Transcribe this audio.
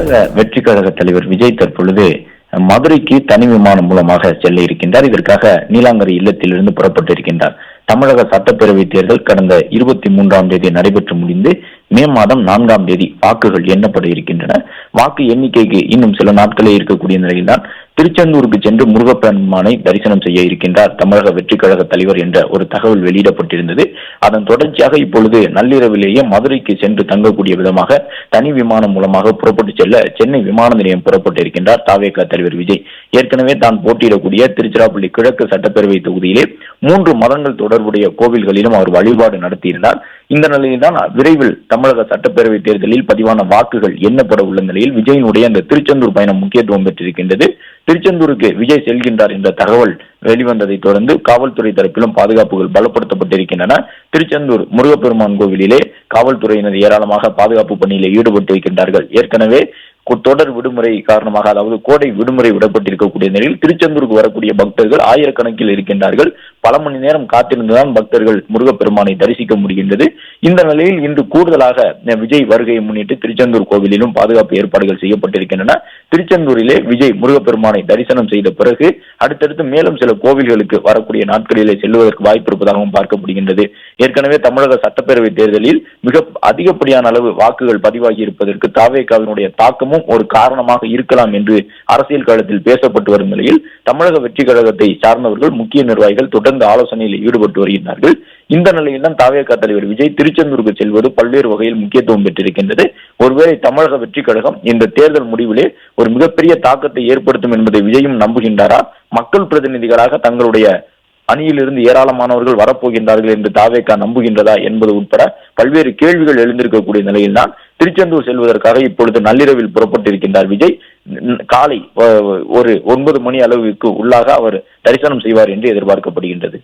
தமிழக வெற்றி கழக தலைவர் விஜய் தற்பொழுது மதுரைக்கு தனி விமானம் மூலமாக செல்ல இருக்கின்றார். இதற்காக நீலாங்கரை இல்லத்திலிருந்து புறப்பட்டிருக்கின்றார். தமிழக சட்டப்பேரவை தேர்தல் கடந்த 23ஆம் தேதி நடைபெற்று முடிந்து மே மாதம் 4ஆம் தேதி வாக்குகள் எண்ணப்பட இருக்கின்றன. வாக்கு எண்ணிக்கைக்கு இன்னும் சில நாட்களே இருக்கக்கூடிய நிலையில்தான் திருச்செந்தூருக்கு சென்று முருகப்பெருமானை தரிசனம் செய்ய இருக்கின்றார் தமிழக வெற்றி கழக தலைவர் என்ற ஒரு தகவல் வெளியிடப்பட்டிருந்தது. அதன் தொடர்ச்சியாக இப்பொழுது நள்ளிரவிலேயே மதுரைக்கு சென்று தங்கக்கூடிய விதமாக தனி விமானம் மூலமாக புறப்பட்டு செல்ல சென்னை விமான நிலையம் புறப்பட்டிருக்கின்றார் தாவேகா தலைவர் விஜய். ஏற்கனவே தான் போட்டியிடக்கூடிய திருச்சிராப்பள்ளி கிழக்கு சட்டப்பேரவை தொகுதியிலே 3 மதங்கள் தொடர்புடைய கோவில்களிலும் அவர் வழிபாடு நடத்தியிருந்தார். இந்த நிலையில்தான் விரைவில் தமிழக சட்டப்பேரவை தேர்தலில் பதிவான வாக்குகள் எண்ணப்பட உள்ள நிலையில் விஜயினுடைய அந்த திருச்செந்தூர் பயணம் முக்கியத்துவம் பெற்றிருக்கின்றது. திருச்செந்தூருக்கு விஜய் செல்கின்றார் என்ற தகவல் வெளிவந்ததை தொடர்ந்து காவல்துறை தரப்பிலும் பாதுகாப்புகள் பலப்படுத்தப்பட்டிருக்கின்றன. திருச்செந்தூர் முருகப்பெருமான் கோவிலிலே காவல்துறையினர் ஏராளமாக பாதுகாப்பு பணியில் ஈடுபட்டிருக்கின்றார்கள். ஏற்கனவே தொடர் விடுமுறை காரணமாக, அதாவது கோடை விடுமுறை விடப்பட்டிருக்கக்கூடிய நிலையில் திருச்செந்தூருக்கு வரக்கூடிய பக்தர்கள் ஆயிரக்கணக்கில் இருக்கின்றார்கள். பல மணி நேரம் காத்திருந்துதான் பக்தர்கள் முருகப்பெருமானை தரிசிக்க முடிகின்றது. இந்த நிலையில் இன்று கூடுதலாக விஜய் வருகையை முன்னிட்டு திருச்செந்தூர் கோவிலிலும் பாதுகாப்பு ஏற்பாடுகள் செய்யப்பட்டிருக்கின்றன. திருச்செந்தூரிலே விஜய் முருகப்பெருமானை தரிசனம் செய்த பிறகு அடுத்தடுத்து மேலும் சில கோவில்களுக்கு வரக்கூடிய நாட்களிலே செல்வதற்கு வாய்ப்பு இருப்பதாகவும் பார்க்கப்படுகின்றது. ஏற்கனவே தமிழக சட்டப்பேரவை தேர்தலில் மிக அதிகப்படியான அளவு வாக்குகள் பதிவாகி இருப்பதற்கு தாவேகாவினுடைய தாக்கமும் ஒரு காரணமாக இருக்கலாம் என்று அரசியல் களத்தில் பேசப்பட்டு வரும் நிலையில் தமிழக வெற்றி கழகத்தை சார்ந்தவர்கள் முக்கிய நிர்வாகிகள் தொடர்ந்து ஆலோசனையில் ஈடுபட்டு வருகின்றார்கள். இந்த நிலையில் தான் தாவேகா தலைவர் விஜய் திருச்செந்தூருக்கு செல்வது பல்வேறு வகையில் முக்கியத்துவம் பெற்றிருக்கின்றது. ஒருவேளை தமிழக வெற்றி கழகம் இந்த தேர்தல் முடிவிலே ஒரு மிகப்பெரிய தாக்கத்தை ஏற்படுத்தும் என்பதை விஜயும் நம்புகின்றாரா? மக்கள் பிரதிநிதிகளாக தங்களுடைய அணியிலிருந்து ஏராளமானவர்கள் வரப்போகின்றார்கள் என்று தாவேகா நம்புகின்றதா என்பது உட்பட பல்வேறு கேள்விகள் எழுந்திருக்கக்கூடிய நிலையில்தான் திருச்செந்தூர் செல்வதற்காக இப்பொழுது நள்ளிரவில் புறப்பட்டிருக்கின்றார் விஜய். காலை ஒரு 9 மணி அளவுக்கு உள்ளாக அவர் தரிசனம் செய்வார் என்று எதிர்பார்க்கப்படுகின்றது.